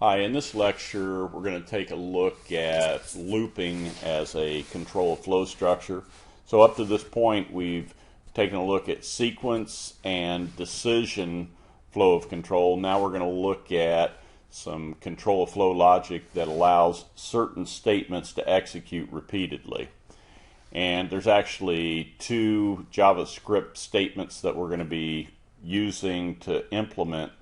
Hi, in this lecture we're going to take a look at looping as a control flow structure. So up to this point we've taken a look at sequence and decision flow of control. Now we're going to look at some control flow logic that allows certain statements to execute repeatedly. And there's actually two JavaScript statements that we're going to be using to implement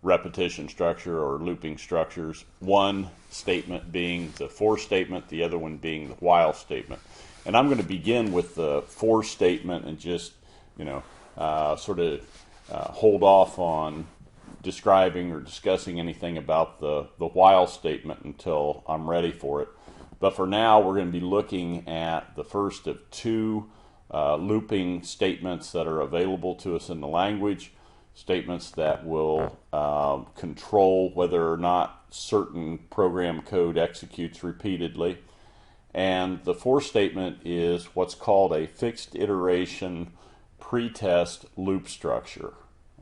repetition structure or looping structures. One statement being the for statement, the other one being the while statement. And I'm going to begin with the for statement and just hold off on describing or discussing anything about the while statement until I'm ready for it. But for now we're going to be looking at the first of two looping statements that are available to us in the language. Statements that will control whether or not certain program code executes repeatedly. And the for statement is what's called a fixed iteration pretest loop structure.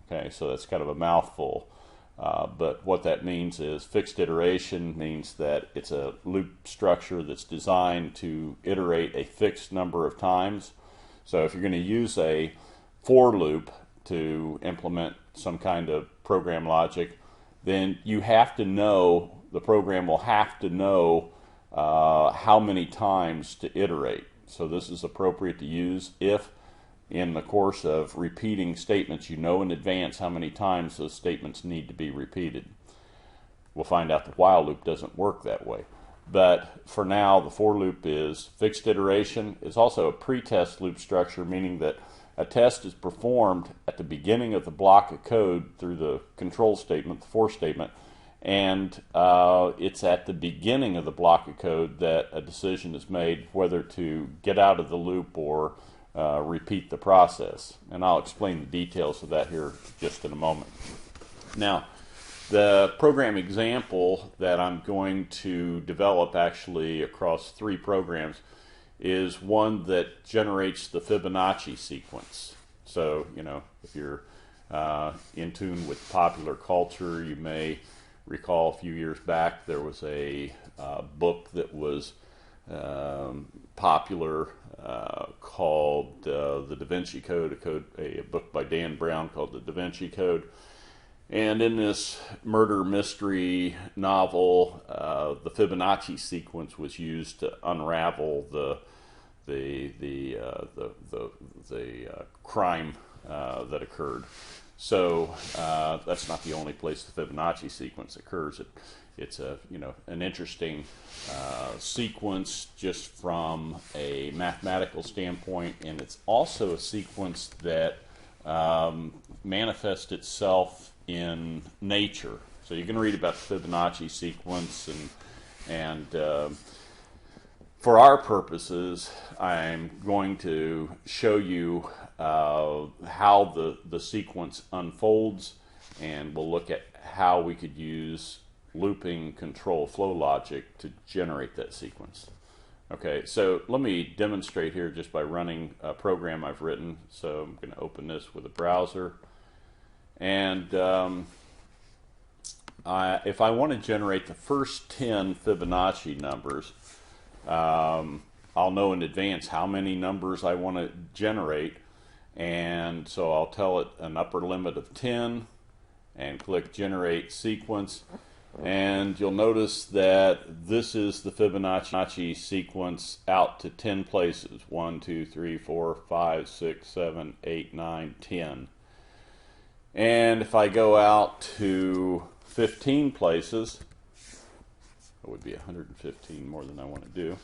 Okay, so that's kind of a mouthful, but what that means is fixed iteration means that it's a loop structure that's designed to iterate a fixed number of times. So if you're going to use a for loop to implement some kind of program logic, then you have to know, the program will have to know how many times to iterate. So this is appropriate to use if in the course of repeating statements you know in advance how many times those statements need to be repeated. We'll find out the while loop doesn't work that way. But for now the for loop is fixed iteration. It's also a pretest loop structure, meaning that a test is performed at the beginning of the block of code through the control statement, the for statement, and it's at the beginning of the block of code that a decision is made whether to get out of the loop or repeat the process. And I'll explain the details of that here just in a moment. Now, the program example that I'm going to develop actually across three programs is one that generates the Fibonacci sequence. So, if you're in tune with popular culture, you may recall a few years back there was a book that was popular called The Da Vinci Code, a book by Dan Brown called The Da Vinci Code. And in this murder mystery novel, the Fibonacci sequence was used to unravel the crime that occurred. So that's not the only place the Fibonacci sequence occurs. It's an interesting sequence just from a mathematical standpoint, and it's also a sequence that manifests itself in nature. So you can read about the Fibonacci sequence, and for our purposes, I'm going to show you how the sequence unfolds, and we'll look at how we could use looping control flow logic to generate that sequence. Okay, so let me demonstrate here just by running a program I've written. So I'm going to open this with a browser, and if I want to generate the first 10 Fibonacci numbers, I'll know in advance how many numbers I want to generate, and so I'll tell it an upper limit of 10 and click generate sequence, and you'll notice that this is the Fibonacci sequence out to 10 places. 1, 2, 3, 4, 5, 6, 7, 8, 9, 10. And if I go out to 15 places, it would be 115 more than I want to do,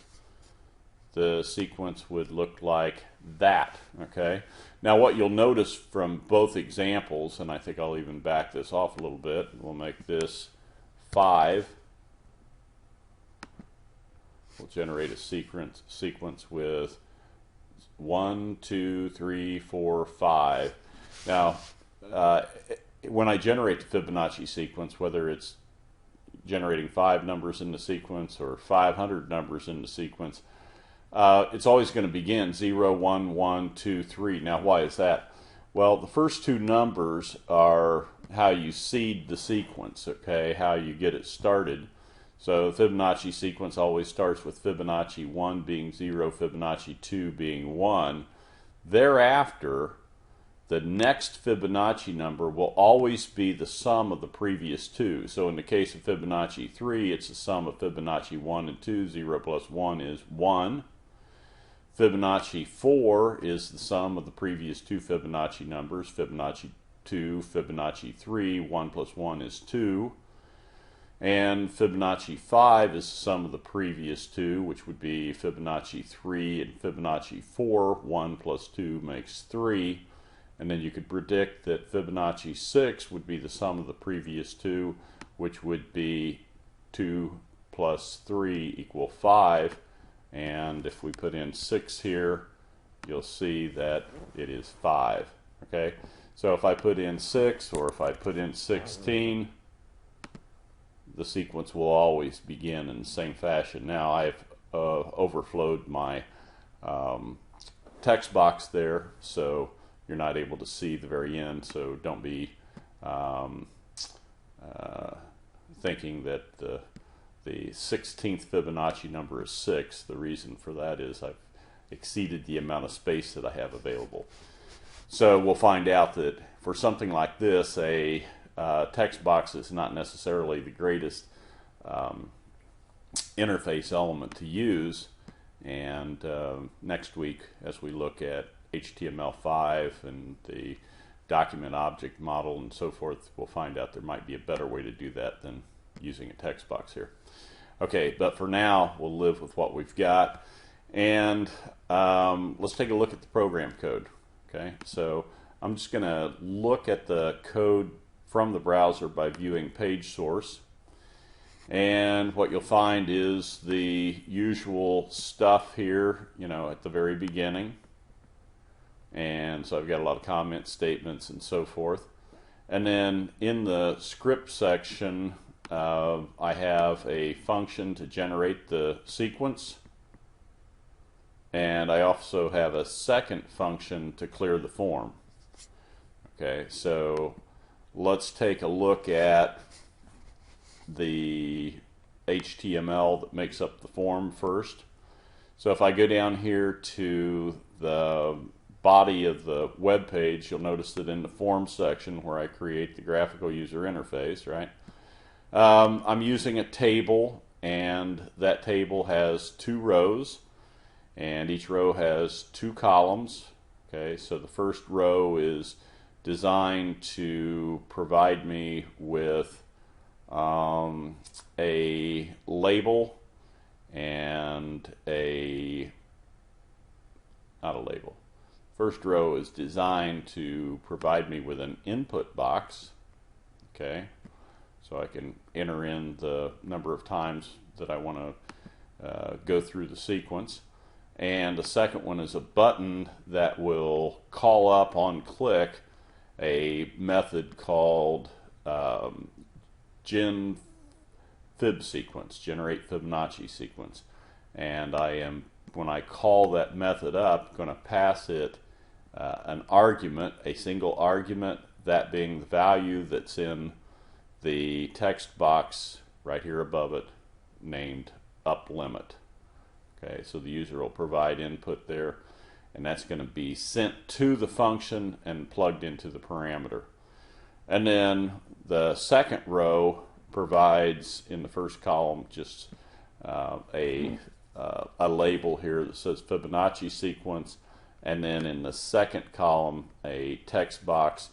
the sequence would look like that. Okay. Now what you'll notice from both examples, and I think I'll even back this off a little bit, we'll make this 5. We'll generate a sequence with 1, 2, 3, 4, 5. Now when I generate the Fibonacci sequence, whether it's generating 5 numbers in the sequence or 500 numbers in the sequence, it's always going to begin 0, 1, 1, 2, 3. Now why is that? Well, the first two numbers are how you seed the sequence, okay, how you get it started. So the Fibonacci sequence always starts with Fibonacci 1 being 0, Fibonacci 2 being 1. Thereafter, the next Fibonacci number will always be the sum of the previous two. So in the case of Fibonacci 3, it's the sum of Fibonacci 1 and 2. 0 plus 1 is 1. Fibonacci 4 is the sum of the previous two Fibonacci numbers. Fibonacci 2, Fibonacci 3, 1 plus 1 is 2. And Fibonacci 5 is the sum of the previous two, which would be Fibonacci 3 and Fibonacci 4. 1 plus 2 makes 3. And then you could predict that Fibonacci 6 would be the sum of the previous two, which would be 2 plus 3 equal 5. And if we put in 6 here, you'll see that it is 5. Okay, so if I put in 6 or if I put in 16, the sequence will always begin in the same fashion. Now I've overflowed my text box there, so you're not able to see the very end, so don't be thinking that the 16th Fibonacci number is 6. The reason for that is I've exceeded the amount of space that I have available. So we'll find out that for something like this, a text box is not necessarily the greatest interface element to use. And next week, as we look at HTML5 and the document object model and so forth, we'll find out there might be a better way to do that than using a text box here. Okay, but for now, we'll live with what we've got. And let's take a look at the program code. Okay, so I'm just going to look at the code from the browser by viewing page source. And what you'll find is the usual stuff here, you know, at the very beginning. And so I've got a lot of comment statements and so forth. And then in the script section, I have a function to generate the sequence. And I also have a second function to clear the form. Okay, so let's take a look at the HTML that makes up the form first. So if I go down here to the body of the web page, you'll notice that in the form section where I create the graphical user interface, right, I'm using a table, and that table has 2 rows, and each row has 2 columns. Okay, so the first row is designed to provide me with a label and not a label. First row is designed to provide me with an input box. Okay, so I can enter in the number of times that I want to go through the sequence. And the second one is a button that will call up on click a method called gen fib sequence, generate Fibonacci sequence. And I am, when I call that method up, going to pass it an argument, a single argument, that being the value that's in the text box right here above it, named up limit. Okay, so the user will provide input there, and that's going to be sent to the function and plugged into the parameter. And then the second row provides in the first column just a label here that says Fibonacci sequence, and then in the second column a text box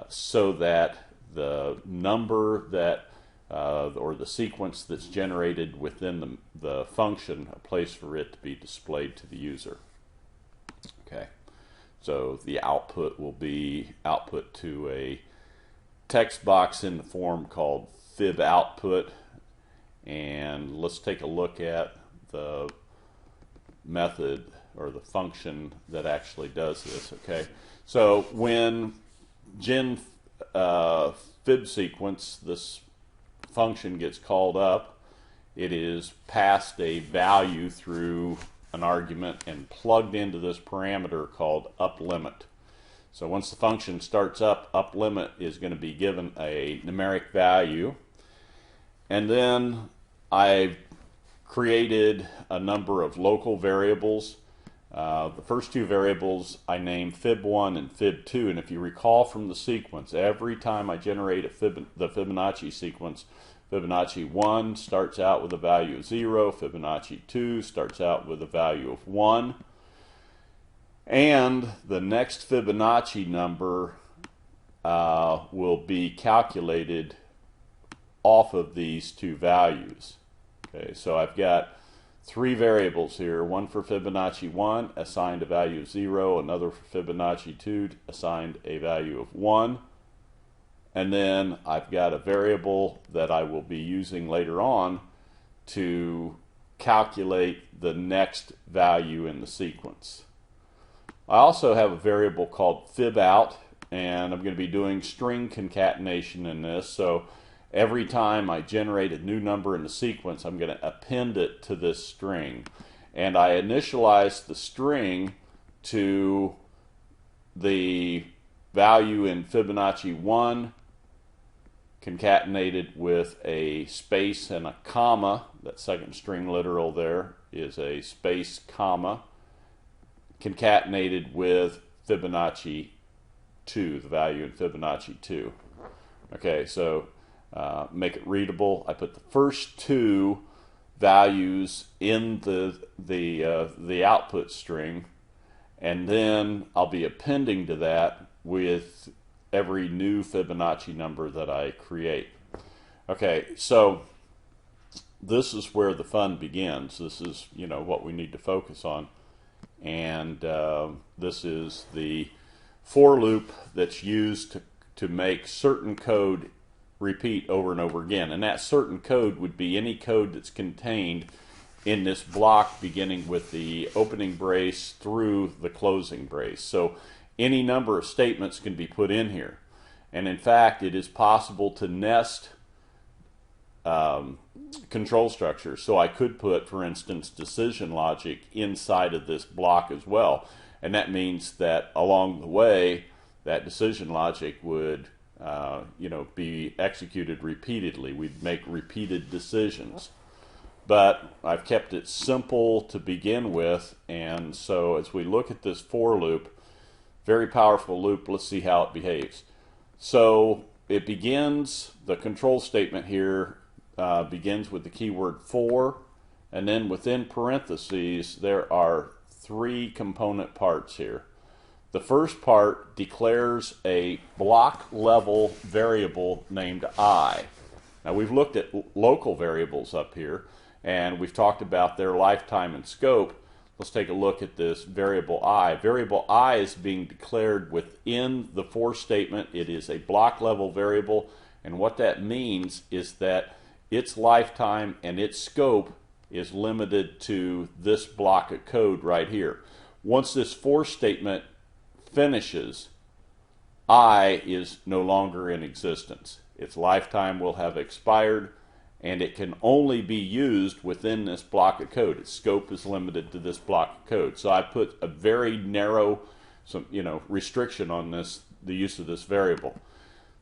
so that the number that or the sequence that's generated within the function, a place for it to be displayed to the user. Okay, so the output will be output to a text box in the form called FibOutput. And let's take a look at the method or the function that actually does this. Okay, so when gen fib sequence, this function gets called up, it is passed a value through an argument and plugged into this parameter called up limit. So once the function starts up limit is going to be given a numeric value. And then I've created a number of local variables. The first two variables I named Fib1 and Fib2, and if you recall from the sequence, every time I generate the Fibonacci sequence, Fibonacci 1 starts out with a value of 0, Fibonacci 2 starts out with a value of 1, and the next Fibonacci number will be calculated off of these two values. Okay, so I've got three variables here, one for Fibonacci 1 assigned a value of 0, another for Fibonacci 2 assigned a value of 1, and then I've got a variable that I will be using later on to calculate the next value in the sequence. I also have a variable called FibOut, and I'm going to be doing string concatenation in this, so every time I generate a new number in the sequence, I'm going to append it to this string. And I initialize the string to the value in Fibonacci 1 concatenated with a space and a comma. That second string literal there is a space, comma, concatenated with Fibonacci 2, the value in Fibonacci 2. Okay, so make it readable. I put the first two values in the output string, and then I'll be appending to that with every new Fibonacci number that I create. Okay, so this is where the fun begins. This is, you know, what we need to focus on, and this is the for loop that's used to make certain code repeat over and over again. And that certain code would be any code that's contained in this block beginning with the opening brace through the closing brace. So any number of statements can be put in here. And in fact, it is possible to nest control structures. So I could put, for instance, decision logic inside of this block as well. And that means that along the way, that decision logic would be executed repeatedly. We'd make repeated decisions. But I've kept it simple to begin with, and so as we look at this for loop, very powerful loop, let's see how it behaves. So it begins, the control statement here begins with the keyword for, and then within parentheses there are three component parts here. The first part declares a block level variable named I. Now we've looked at local variables up here, and we've talked about their lifetime and scope. Let's take a look at this variable I. Variable I is being declared within the for statement. It is a block level variable, and what that means is that its lifetime and its scope is limited to this block of code right here. Once this for statement finishes, I is no longer in existence. Its lifetime will have expired, and it can only be used within this block of code. Its scope is limited to this block of code. So I put a very narrow restriction on this, the use of this variable.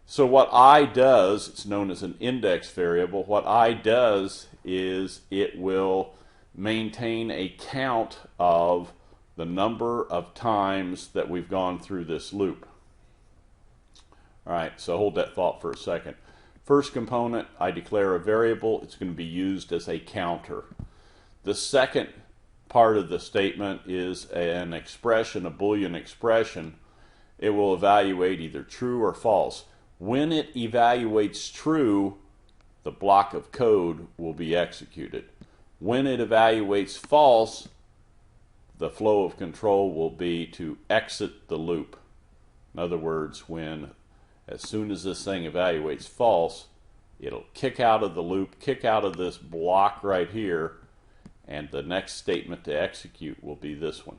So what I does, it's known as an index variable, what I does is it will maintain a count of the number of times that we've gone through this loop. All right, so hold that thought for a second. First component, I declare a variable. It's going to be used as a counter. The second part of the statement is an expression, a Boolean expression. It will evaluate either true or false. When it evaluates true, the block of code will be executed. When it evaluates false, the flow of control will be to exit the loop. In other words, as soon as this thing evaluates false, it'll kick out of the loop, kick out of this block right here, and the next statement to execute will be this one.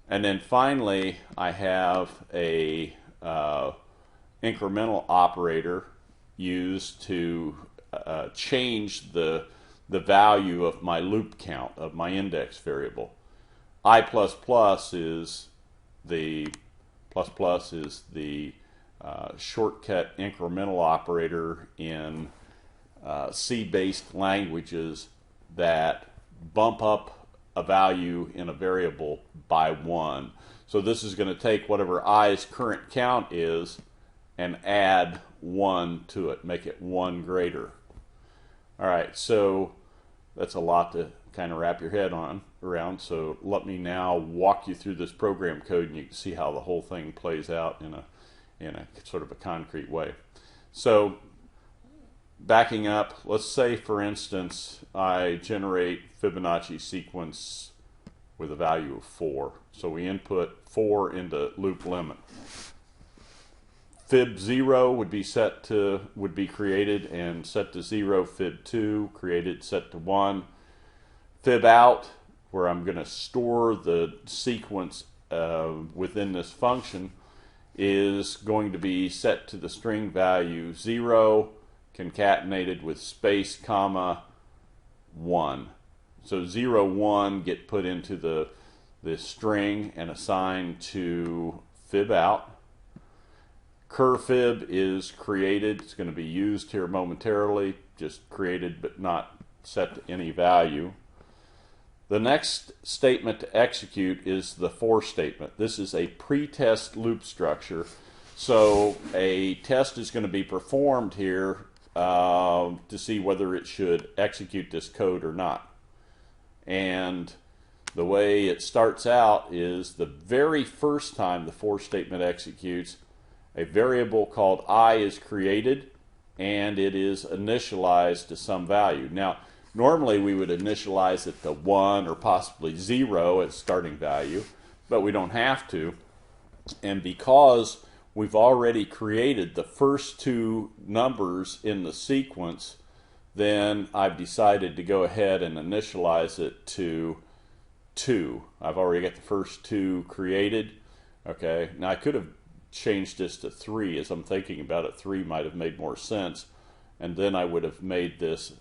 And then finally, I have a incremental operator used to change the value of my loop count, of my index variable. I++ is the plus plus is the shortcut incremental operator in C-based languages that bump up a value in a variable by 1. So this is going to take whatever i's current count is and add 1 to it, make it 1 greater. All right, so that's a lot to kind of wrap your head around. So let me now walk you through this program code, and you can see how the whole thing plays out in a sort of a concrete way. So backing up, let's say for instance I generate Fibonacci sequence with a value of 4. So we input 4 into loop limit. Fib0 would be created and set to 0. Fib2 created, set to 1. Fibout, where I'm going to store the sequence within this function, is going to be set to the string value 0 concatenated with space comma 1. So 0, 1 get put into the string and assigned to fibout. Curfib is created. It's going to be used here momentarily, just created but not set to any value. The next statement to execute is the for statement. This is a pre-test loop structure. So a test is going to be performed here to see whether it should execute this code or not. And the way it starts out is the very first time the for statement executes, a variable called I is created and it is initialized to some value. Now, normally we would initialize it to 1 or possibly 0 as starting value, but we don't have to. And because we've already created the first 2 numbers in the sequence, then I've decided to go ahead and initialize it to 2. I've already got the first 2 created. Okay, now I could have changed this to 3. As I'm thinking about it, 3 might have made more sense, and then I would have made this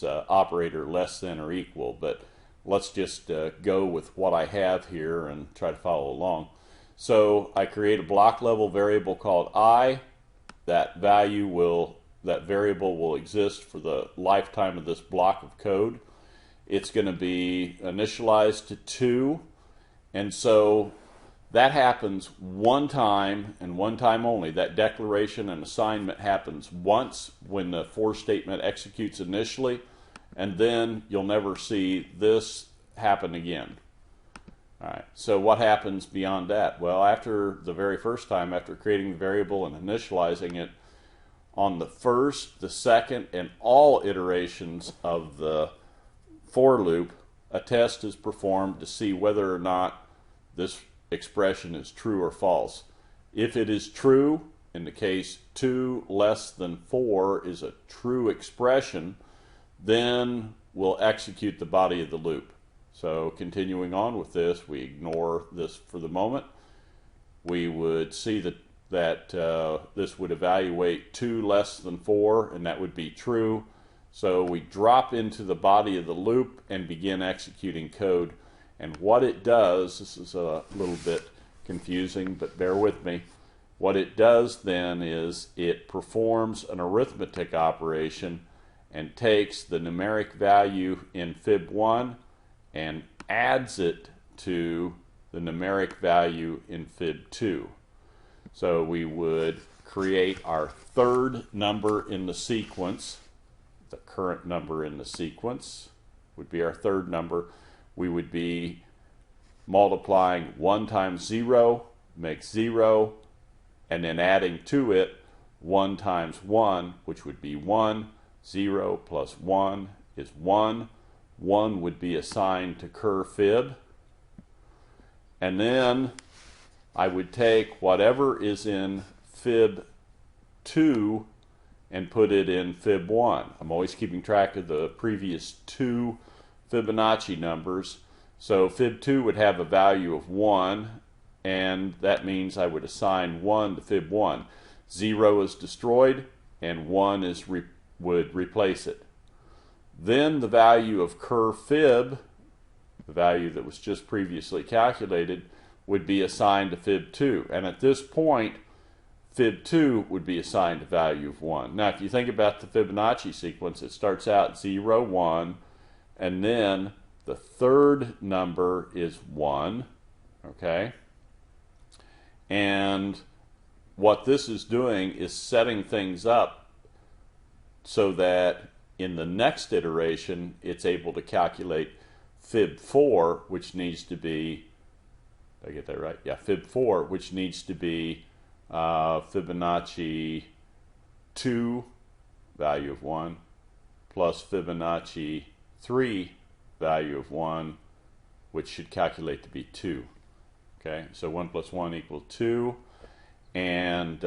operator less than or equal. But let's just go with what I have here and try to follow along. So I create a block level variable called I. That variable will exist for the lifetime of this block of code. It's going to be initialized to 2, and so that happens one time and one time only. That declaration and assignment happens once when the for statement executes initially, and then you'll never see this happen again. All right, so what happens beyond that? Well, after the very first time, after creating the variable and initializing it, on the first, the second, and all iterations of the for loop, a test is performed to see whether or not this expression is true or false. If it is true, in the case 2 less than 4 is a true expression, then we'll execute the body of the loop. So continuing on with this, we ignore this for the moment. We would see that this would evaluate 2 less than 4, and that would be true. So we drop into the body of the loop and begin executing code. And what it does, this is a little bit confusing, but bear with me. What it does then is it performs an arithmetic operation and takes the numeric value in Fib1 and adds it to the numeric value in Fib2. So we would create our third number in the sequence. The current number in the sequence would be our third number. We would be multiplying 1 times 0 makes 0, and then adding to it 1 times 1, which would be 1. 0 plus 1 is 1. 1 would be assigned to curfib. And then I would take whatever is in Fib2 and put it in Fib1. I'm always keeping track of the previous 2 Fibonacci numbers. So Fib2 would have a value of 1, and that means I would assign 1 to Fib1. 0 is destroyed, and 1 would replace it. Then the value of curfib, the value that was just previously calculated, would be assigned to fib2. And at this point, fib2 would be assigned a value of 1. Now, if you think about the Fibonacci sequence, it starts out 0, 1, and then the third number is 1, okay? And what this is doing is setting things up so that in the next iteration, it's able to calculate fib4, which needs to be, did I get that right? Yeah, fib4, which needs to be Fibonacci 2, value of 1, plus Fibonacci 3, value of 1, which should calculate to be 2. Okay, so 1 plus 1 equals 2. And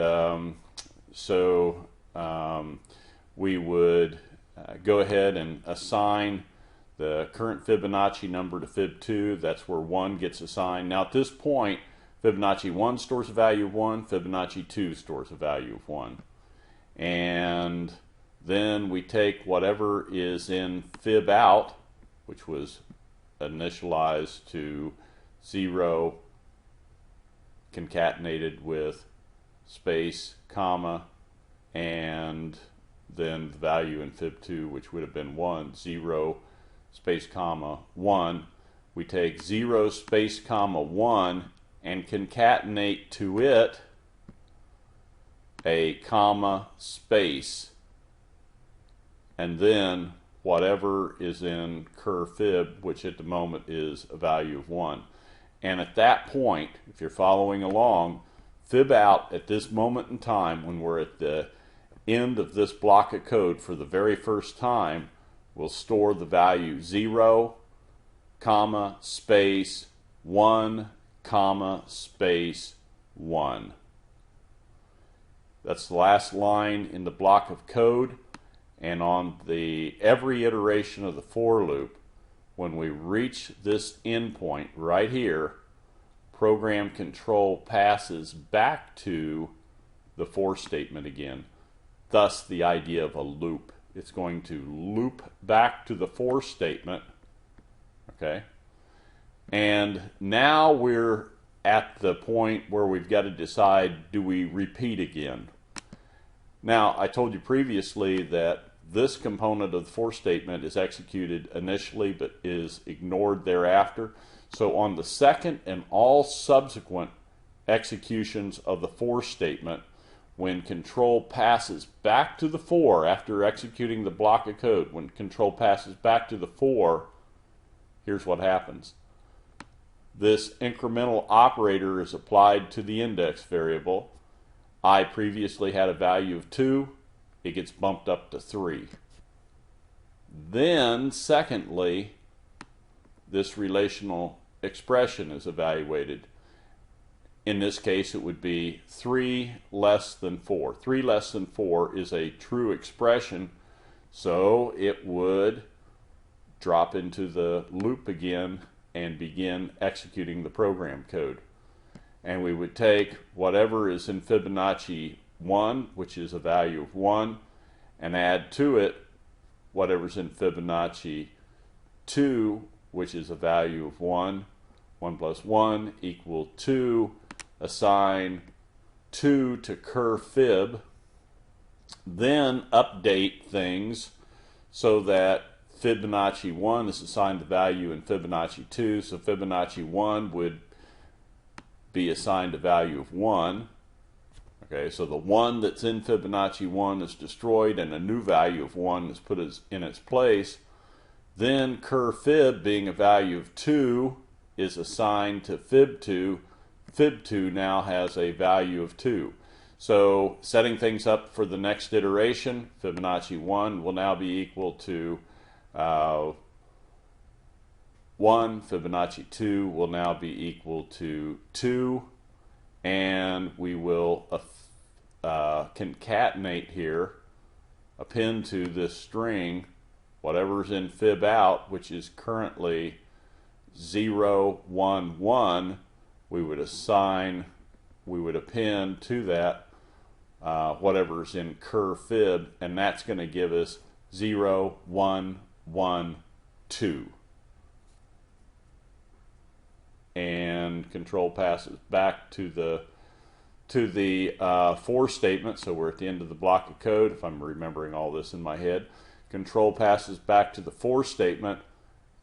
we would go ahead and assign the current Fibonacci number to fib2. That's where 1 gets assigned. Now at this point, Fibonacci 1 stores a value of 1, Fibonacci 2 stores a value of 1. And then we take whatever is in fib out, which was initialized to 0, concatenated with space, comma, and then the value in fib2, which would have been 1, 0, space, comma, 1. We take 0, space, comma, 1, and concatenate to it a comma, space, and then whatever is in cur fib, which at the moment is a value of 1. And at that point, if you're following along, fib out at this moment in time, when we're at the end of this block of code for the very first time, will store the value 0, comma, space, 1, comma, space, 1. That's the last line in the block of code. And on every iteration of the for loop, when we reach this endpoint right here, program control passes back to the for statement again. Thus the idea of a loop. It's going to loop back to the for statement. Okay? And now we're at the point where we've got to decide, do we repeat again? Now, I told you previously that this component of the for statement is executed initially but is ignored thereafter. So on the second and all subsequent executions of the for statement, when control passes back to the for after executing the block of code, when control passes back to the for, here's what happens. This incremental operator is applied to the index variable. I previously had a value of 2. It gets bumped up to 3. Then, secondly, this relational expression is evaluated. In this case, it would be 3 less than 4. 3 less than 4 is a true expression, so it would drop into the loop again and begin executing the program code. And we would take whatever is in Fibonacci 1, which is a value of 1, and add to it whatever's in Fibonacci 2, which is a value of 1. 1 plus 1 equal 2. Assign 2 to cur fib. Then update things so that Fibonacci 1 is assigned the value in Fibonacci 2. So Fibonacci 1 would be assigned a value of 1. Okay, so the 1 that's in Fibonacci 1 is destroyed and a new value of 1 is put in its place. Then cur fib, being a value of 2, is assigned to fib2. Fib2 now has a value of 2. So setting things up for the next iteration, Fibonacci 1 will now be equal to 1. Fibonacci 2 will now be equal to 2. And we will concatenate here, append to this string whatever's in fib out, which is currently 0, 1, 1. We would append to that whatever's in cur fib, and that's going to give us 0, 1, 1, 2. and control passes back to the for statement. So we're at the end of the block of code, if I'm remembering all this in my head. Control passes back to the for statement.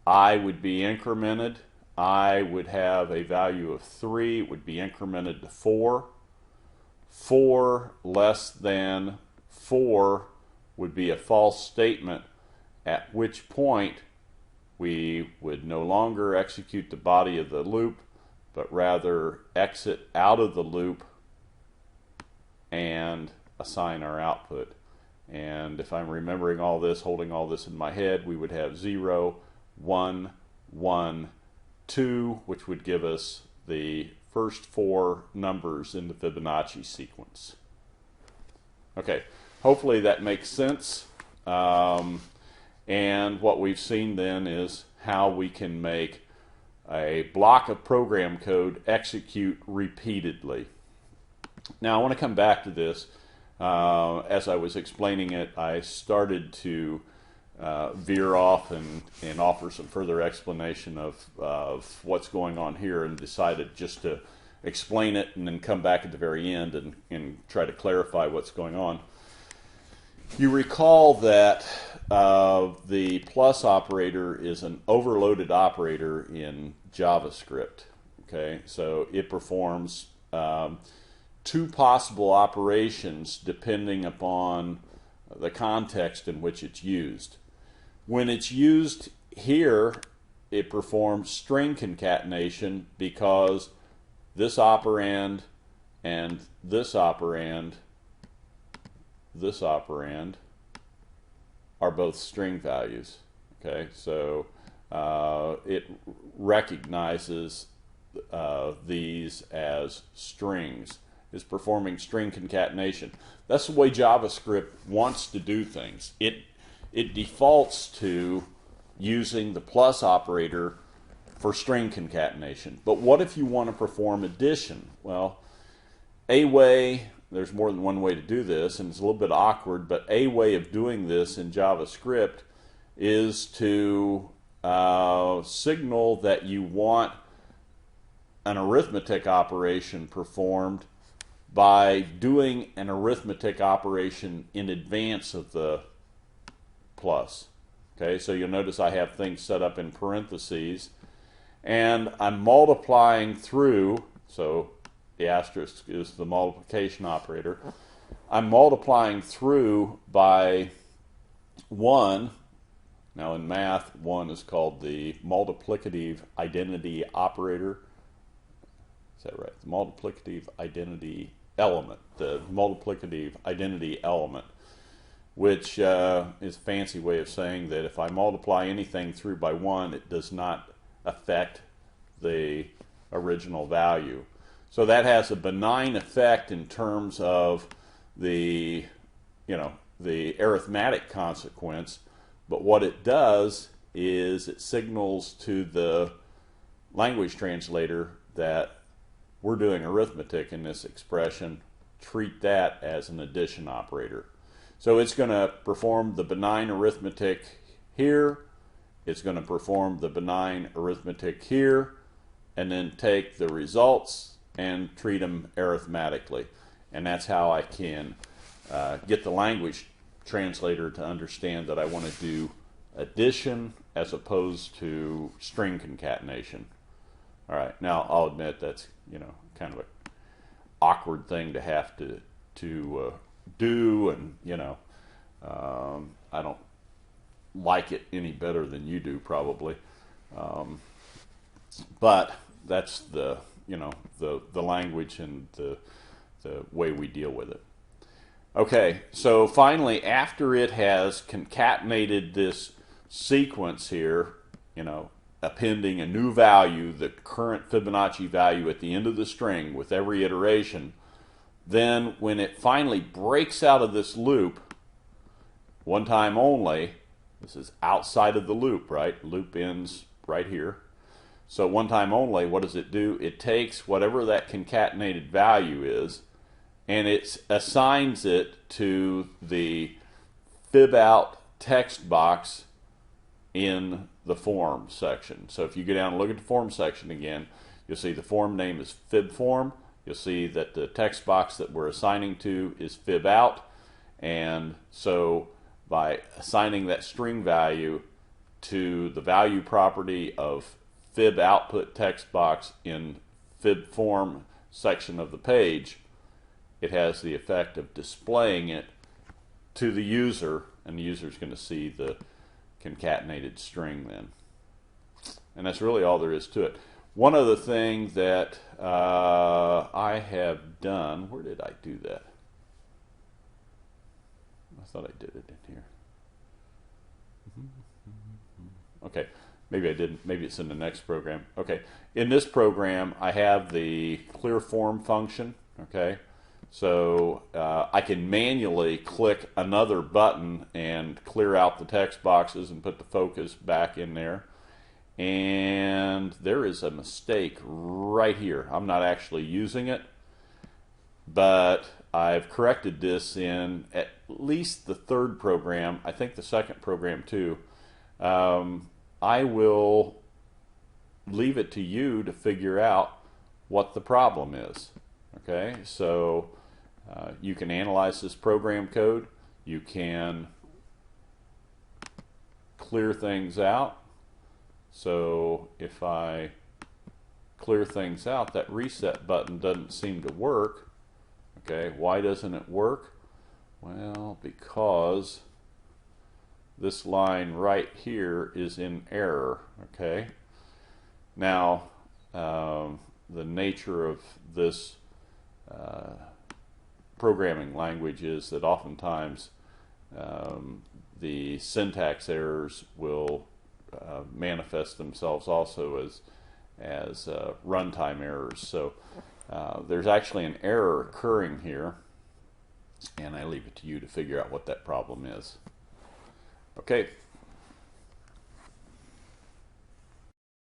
I would be incremented. I would have a value of 3. It would be incremented to 4. 4 less than 4 would be a false statement, at which point we would no longer execute the body of the loop, but rather exit out of the loop and assign our output. And if I'm remembering all this, holding all this in my head, we would have 0, 1, 1, 2, which would give us the first 4 numbers in the Fibonacci sequence. Okay, hopefully that makes sense. And what we've seen then is how we can make a block of program code execute repeatedly. Now I want to come back to this. As I was explaining it, I started to veer off and offer some further explanation of what's going on here, and decided just to explain it and then come back at the very end and try to clarify what's going on. You recall that the plus operator is an overloaded operator in JavaScript. Okay, so it performs 2 possible operations depending upon the context in which it's used. When it's used here, it performs string concatenation because this operand and this operand are both string values. Okay, so it recognizes these as strings, is performing string concatenation. That's the way JavaScript wants to do things. It defaults to using the plus operator for string concatenation. But what if you want to perform addition? Well, a way, there's more than one way to do this, and it's a little bit awkward, but a way of doing this in JavaScript is to signal that you want an arithmetic operation performed by doing an arithmetic operation in advance of the plus. Okay, so you'll notice I have things set up in parentheses, and I'm multiplying through, so the asterisk is the multiplication operator. I'm multiplying through by 1. Now in math, 1 is called the multiplicative identity operator. Is that right? The multiplicative identity element. The multiplicative identity element, which is a fancy way of saying that if I multiply anything through by 1, it does not affect the original value. So that has a benign effect in terms of the arithmetic consequence, but what it does is it signals to the language translator that we're doing arithmetic in this expression. Treat that as an addition operator. So it's going to perform the benign arithmetic here, it's going to perform the benign arithmetic here, and then take the results and treat them arithmetically. And that's how I can get the language translator to understand that I want to do addition as opposed to string concatenation. All right, now I'll admit that's kind of an awkward thing to have to do, and I don't like it any better than you do probably, but that's the language and the way we deal with it. Okay, so finally, after it has concatenated this sequence here, appending a new value, the current Fibonacci value at the end of the string with every iteration, then when it finally breaks out of this loop, one time only, this is outside of the loop, right? Loop ends right here. So one time only, what does it do? It takes whatever that concatenated value is, and it assigns it to the fibout text box in the form section. So if you go down and look at the form section again, You'll see the form name is FibForm. You'll see that the text box that we're assigning to is FibOut. And so by assigning that string value to the value property of FibOutput text box in FibForm section of the page, it has the effect of displaying it to the user, and the user is going to see the concatenated string then. And that's really all there is to it. One other thing that I have done, where did I do that? I thought I did it in here. Okay, maybe I didn't. Maybe it's in the next program. Okay, in this program, I have the clear form function. Okay, so I can manually click another button and clear out the text boxes and put the focus back in there. And there is a mistake right here. I'm not actually using it, but I've corrected this in at least the third program. I think the second program too. I will leave it to you to figure out what the problem is. Okay, so you can analyze this program code. You can clear things out. So if I clear things out, that reset button doesn't seem to work. Okay, why doesn't it work? Well, because this line right here is in error. Okay, now the nature of this programming language is that oftentimes the syntax errors will manifest themselves also as runtime errors. So there's actually an error occurring here, and I leave it to you to figure out what that problem is. Okay.